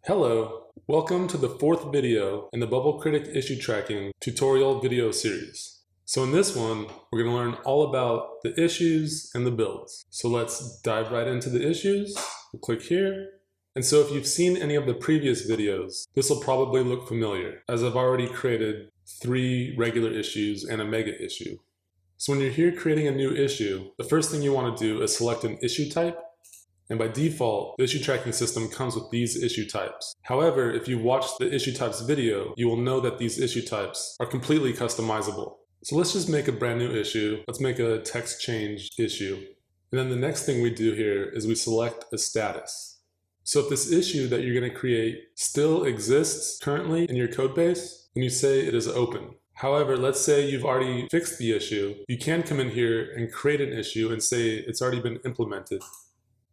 Hello, welcome to the fourth video in the BubbleCritic issue tracking tutorial video series. So in this one, we're going to learn all about the issues and the builds. So let's dive right into the issues. We'll click here. And so if you've seen any of the previous videos, this will probably look familiar, as I've already created 3 regular issues and a mega issue. So when you're here creating a new issue, the first thing you want to do is select an issue type. And by default, the issue tracking system comes with these issue types. However, if you watch the issue types video, you will know that these issue types are completely customizable. So let's just make a brand new issue. Let's make a text change issue. And then the next thing we do here is we select a status. So if this issue that you're going to create still exists currently in your code base, then you say it is open. However, let's say you've already fixed the issue. You can come in here and create an issue and say it's already been implemented.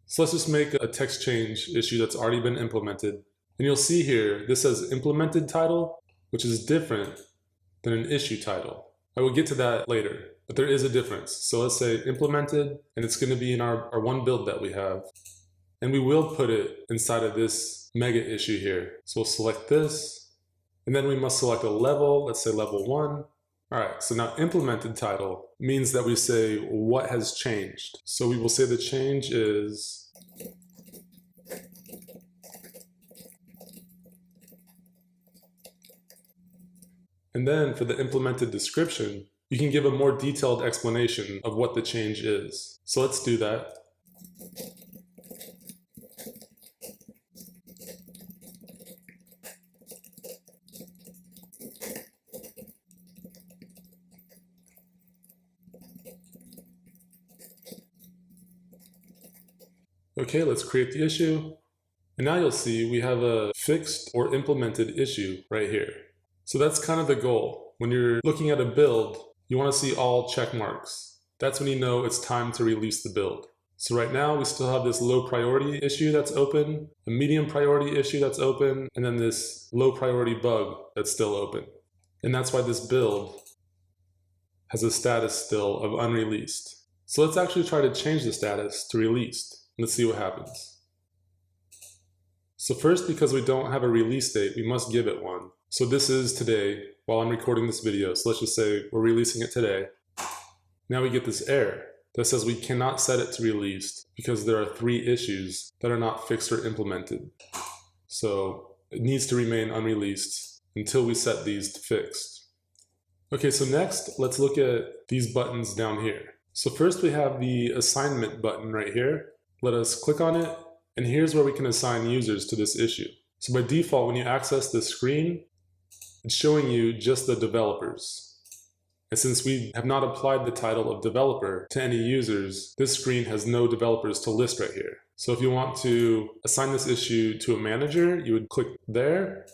So let's just make a text change issue that's already been implemented. And you'll see here, this says implemented title, which is different than an issue title. I will get to that later, but there is a difference. So let's say implemented, and it's going to be in our one build that we have. And we will put it inside of this mega issue here. So we'll select this. And then we must select a level, let's say level 1. All right, so now implemented title means that we say what has changed. So we will say the change is and then for the implemented description, you can give a more detailed explanation of what the change is. So let's do that. Okay, let's create the issue. And now you'll see we have a fixed or implemented issue right here. So that's kind of the goal. When you're looking at a build, you want to see all check marks. That's when you know it's time to release the build. So right now we still have this low priority issue that's open, a medium priority issue that's open, and then this low priority bug that's still open. And that's why this build has a status still of unreleased. So let's actually try to change the status to released. Let's see what happens. So first, because we don't have a release date, we must give it one. So this is today while I'm recording this video. So let's just say we're releasing it today. Now we get this error that says we cannot set it to released because there are 3 issues that are not fixed or implemented. So it needs to remain unreleased until we set these to fixed. Okay, so next let's look at these buttons down here. So first we have the assignment button right here. Let us click on it, and here's where we can assign users to this issue. So by default, when you access this screen, it's showing you just the developers. And since we have not applied the title of developer to any users, this screen has no developers to list right here. So if you want to assign this issue to a manager, you would click there.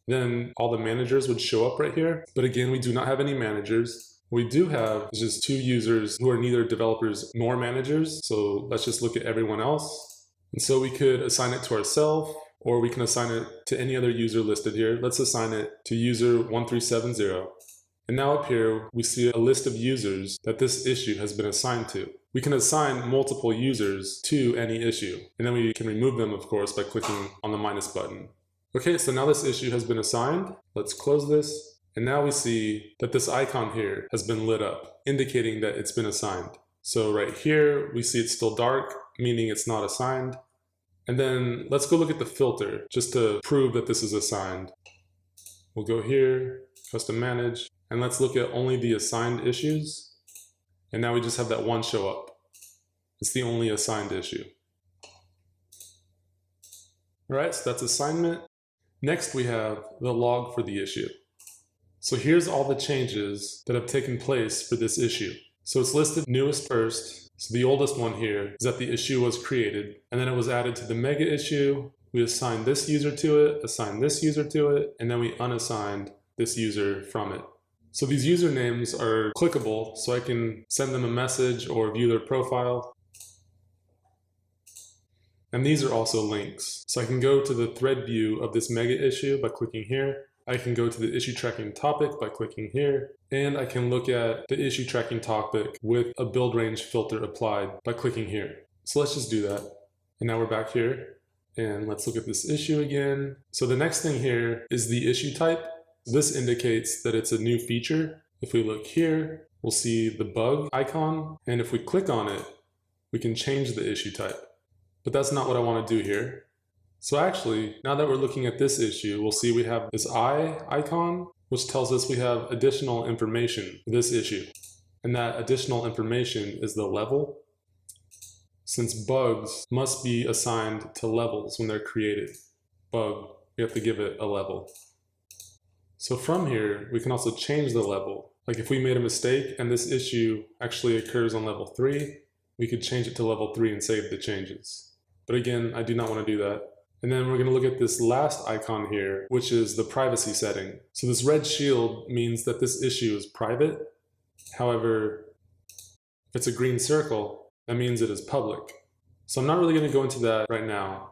Then all the managers would show up right here. But again, we do not have any managers. We do have just 2 users who are neither developers nor managers. So let's just look at everyone else. And so we could assign it to ourselves, or we can assign it to any other user listed here. Let's assign it to user 1370. And now up here, we see a list of users that this issue has been assigned to. We can assign multiple users to any issue. And then we can remove them, of course, by clicking on the minus button. Okay, so now this issue has been assigned. Let's close this. And now we see that this icon here has been lit up, indicating that it's been assigned. So right here, we see it's still dark, meaning it's not assigned. And then let's go look at the filter, just to prove that this is assigned. We'll go here, custom manage, and let's look at only the assigned issues. And now we just have that one show up. It's the only assigned issue. All right, so that's assignment. Next, we have the log for the issue. So here's all the changes that have taken place for this issue. So it's listed newest first. So the oldest one here is that the issue was created, and then it was added to the mega issue. We assigned this user to it, assigned this user to it, and then we unassigned this user from it. So these usernames are clickable, so I can send them a message or view their profile. And these are also links. So I can go to the thread view of this mega issue by clicking here. I can go to the issue tracking topic by clicking here, and I can look at the issue tracking topic with a build range filter applied by clicking here. So let's just do that. And now we're back here. And let's look at this issue again. So the next thing here is the issue type. This indicates that it's a new feature. If we look here, we'll see the bug icon. And if we click on it, we can change the issue type. But that's not what I want to do here. So actually, now that we're looking at this issue, we'll see we have this eye icon, which tells us we have additional information for this issue. And that additional information is the level. Since bugs must be assigned to levels when they're created, bug, we have to give it a level. So from here, we can also change the level. Like if we made a mistake and this issue actually occurs on level 3, we could change it to level 3 and save the changes. But again, I do not want to do that. And then we're going to look at this last icon here, which is the privacy setting. So this red shield means that this issue is private. However, if it's a green circle, that means it is public. So I'm not really going to go into that right now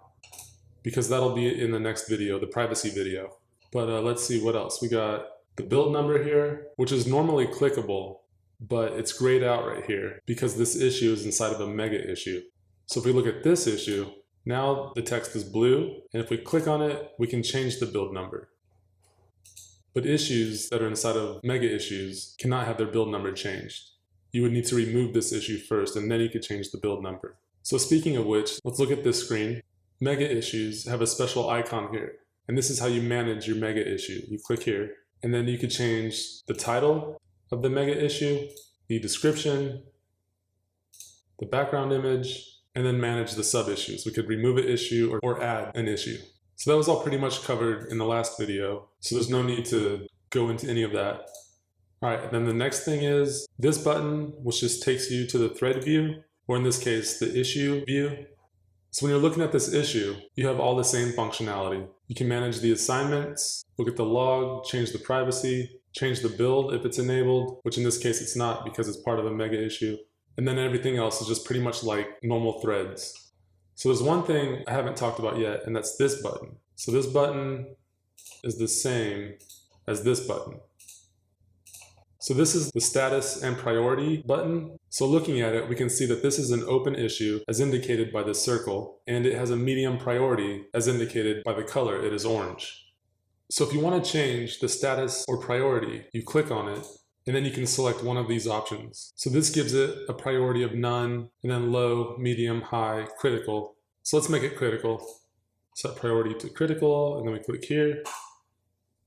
because that'll be in the next video, the privacy video. But let's see what else. We got the build number here, which is normally clickable, but it's grayed out right here because this issue is inside of a mega issue. So if we look at this issue, now the text is blue, and if we click on it, we can change the build number. But issues that are inside of mega issues cannot have their build number changed. You would need to remove this issue first, and then you could change the build number. So speaking of which, let's look at this screen. Mega issues have a special icon here, and this is how you manage your mega issue. You click here, and then you could change the title of the mega issue, the description, the background image, and then manage the sub-issues. We could remove an issue or add an issue. So that was all pretty much covered in the last video, so there's no need to go into any of that. All right, and then the next thing is this button, which just takes you to the thread view, or in this case, the issue view. So when you're looking at this issue, you have all the same functionality. You can manage the assignments, look at the log, change the privacy, change the build if it's enabled, which in this case it's not because it's part of a mega issue. And then everything else is just pretty much like normal threads. So there's one thing I haven't talked about yet, and that's this button. So this button is the same as this button. So this is the status and priority button. So looking at it, we can see that this is an open issue as indicated by this circle, and it has a medium priority as indicated by the color, it is orange. So if you want to change the status or priority, you click on it, and then you can select one of these options. So this gives it a priority of none, and then low, medium, high, critical. So let's make it critical. Set priority to critical, and then we click here,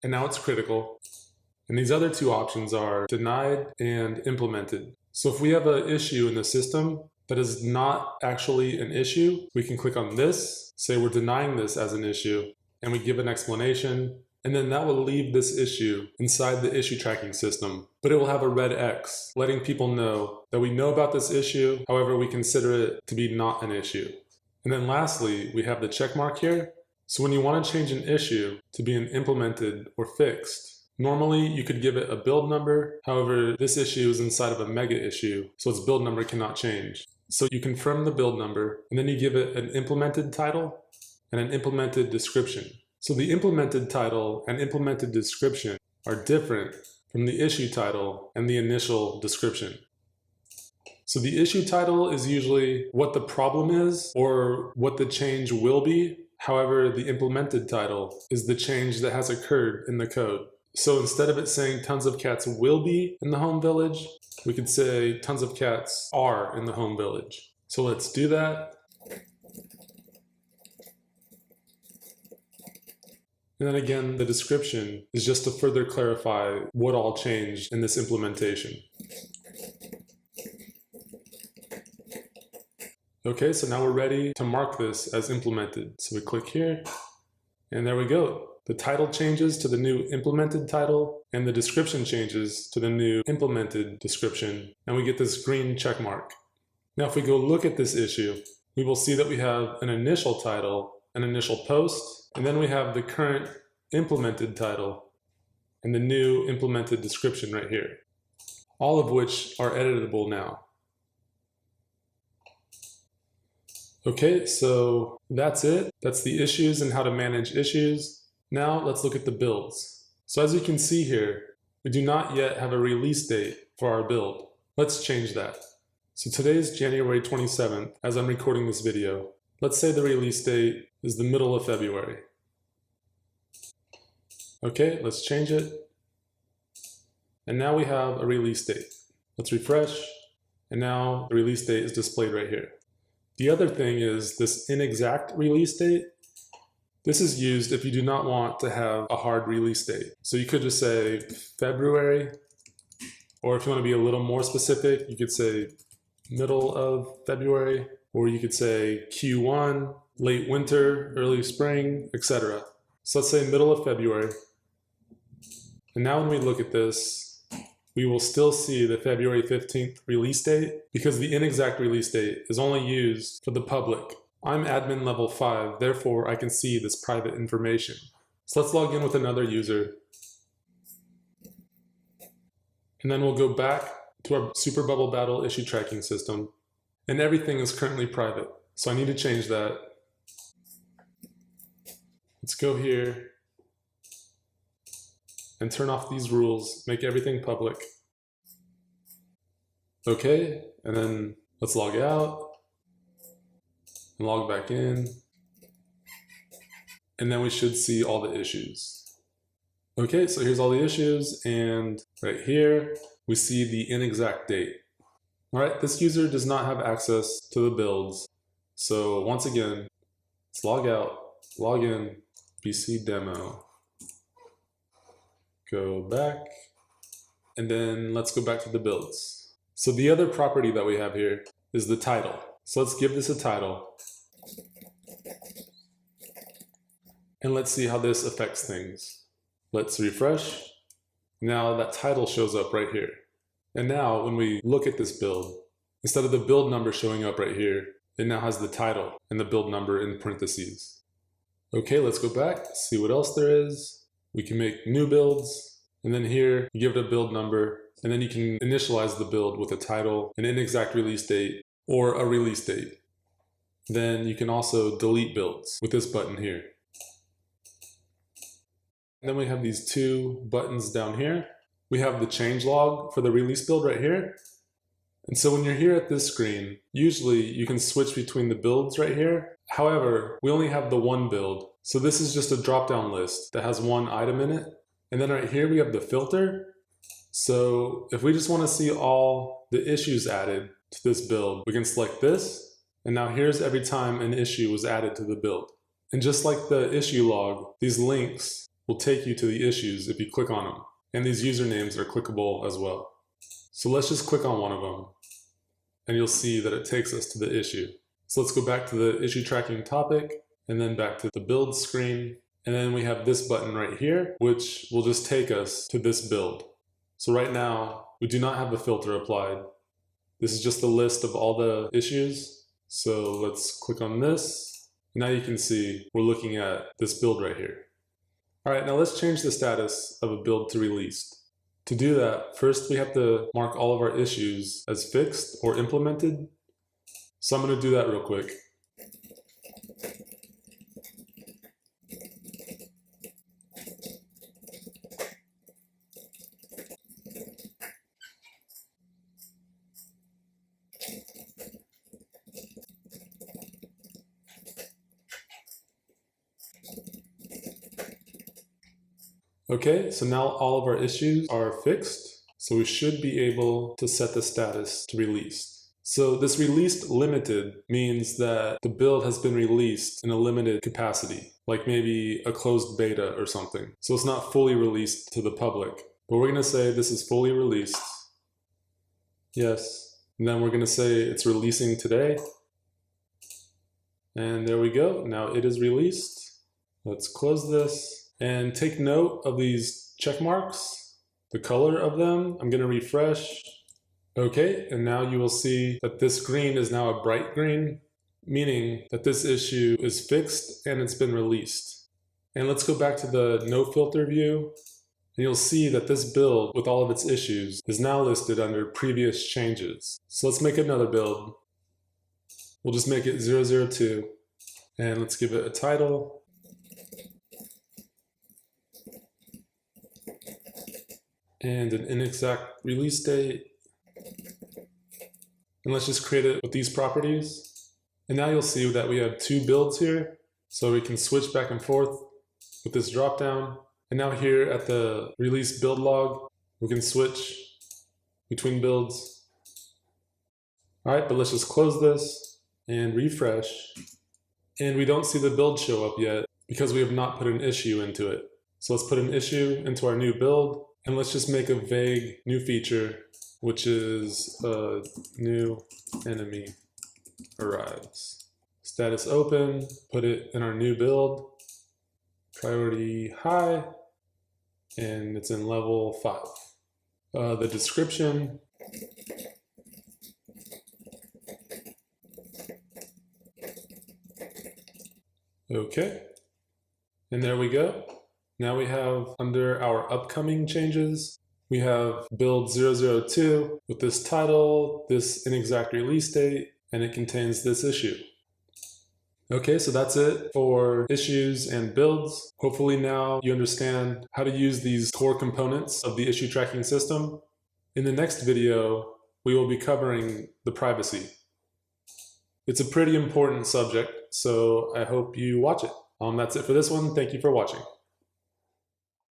and now it's critical. And these other two options are denied and implemented. So if we have an issue in the system that is not actually an issue, we can click on this, say we're denying this as an issue, and we give an explanation, and then that will leave this issue inside the issue tracking system, but it will have a red X, letting people know that we know about this issue, however, we consider it to be not an issue. And then lastly, we have the check mark here. So when you want to change an issue to be an implemented or fixed, normally you could give it a build number. However, this issue is inside of a mega issue, so its build number cannot change. So you confirm the build number, and then you give it an implemented title and an implemented description. So the implemented title and implemented description are different from the issue title and the initial description. So the issue title is usually what the problem is or what the change will be. However, the implemented title is the change that has occurred in the code. So instead of it saying tons of cats will be in the home village, we could say tons of cats are in the home village. So let's do that. And then again, the description is just to further clarify what all changed in this implementation. Okay, so now we're ready to mark this as implemented. So we click here, and there we go. The title changes to the new implemented title, and the description changes to the new implemented description, and we get this green check mark. Now if we go look at this issue, we will see that we have an initial title, an initial post, and then we have the current implemented title and the new implemented description right here, all of which are editable now. Okay, so that's it. That's the issues and how to manage issues. Now let's look at the builds. So as you can see here, we do not yet have a release date for our build. Let's change that. So today is January 27th as I'm recording this video. Let's say the release date is the middle of February. Okay, let's change it. And now we have a release date. Let's refresh. And now the release date is displayed right here. The other thing is this inexact release date. This is used if you do not want to have a hard release date. So you could just say February, or if you want to be a little more specific, you could say middle of February, or you could say Q1, late winter, early spring, etc. So let's say middle of February. And now when we look at this, we will still see the February 15th release date because the inexact release date is only used for the public. I'm admin level 5, therefore I can see this private information. So let's log in with another user. And then we'll go back to our Super Bubble Battle issue tracking system. And everything is currently private, so I need to change that. Let's go here and turn off these rules, make everything public. Okay, and then let's log out and log back in. And then we should see all the issues. Okay, so here's all the issues, and right here, we see the inexact date. All right, this user does not have access to the builds. So once again, let's log out, log in, BC demo. Go back, and then let's go back to the builds. So the other property that we have here is the title. So let's give this a title. And let's see how this affects things. Let's refresh. Now that title shows up right here. And now when we look at this build, instead of the build number showing up right here, it now has the title and the build number in parentheses. Okay, let's go back, see what else there is. We can make new builds, and then here you give it a build number, and then you can initialize the build with a title, an inexact release date, or a release date. Then you can also delete builds with this button here. And then we have these two buttons down here. We have the change log for the release build right here. And so when you're here at this screen, usually you can switch between the builds right here. However, we only have the one build. So this is just a drop-down list that has one item in it. And then right here we have the filter. So if we just want to see all the issues added to this build, we can select this. And now here's every time an issue was added to the build. And just like the issue log, these links will take you to the issues if you click on them. And these usernames are clickable as well. So let's just click on one of them, and you'll see that it takes us to the issue. So let's go back to the issue tracking topic, and then back to the build screen. And then we have this button right here, which will just take us to this build. So right now, we do not have a filter applied. This is just a list of all the issues. So let's click on this. Now you can see we're looking at this build right here. All right, now let's change the status of a build to released. To do that, first we have to mark all of our issues as fixed or implemented. So I'm going to do that real quick. Okay, so now all of our issues are fixed, so we should be able to set the status to released. So this released limited means that the build has been released in a limited capacity, like maybe a closed beta or something. So it's not fully released to the public, but we're going to say this is fully released. Yes, and then we're going to say it's releasing today. And there we go, now it is released. Let's close this. And take note of these check marks, the color of them. I'm going to refresh. Okay, and now you will see that this green is now a bright green, meaning that this issue is fixed and it's been released. And let's go back to the no filter view, and you'll see that this build with all of its issues is now listed under previous changes. So let's make another build. We'll just make it 002, and let's give it a title. And an inexact release date. And let's just create it with these properties. And now you'll see that we have two builds here, so we can switch back and forth with this dropdown. And now here at the release build log, we can switch between builds. All right, but let's just close this and refresh. And we don't see the build show up yet because we have not put an issue into it. So let's put an issue into our new build, and let's just make a vague new feature, which is a new enemy arrives. Status open, put it in our new build, priority high, and it's in level 5. The description, okay, and there we go. Now we have under our upcoming changes, we have build 002 with this title, this inexact release date, and it contains this issue. Okay, so that's it for issues and builds. Hopefully now you understand how to use these core components of the issue tracking system. In the next video, we will be covering the privacy. It's a pretty important subject, so I hope you watch it. That's it for this one. Thank you for watching.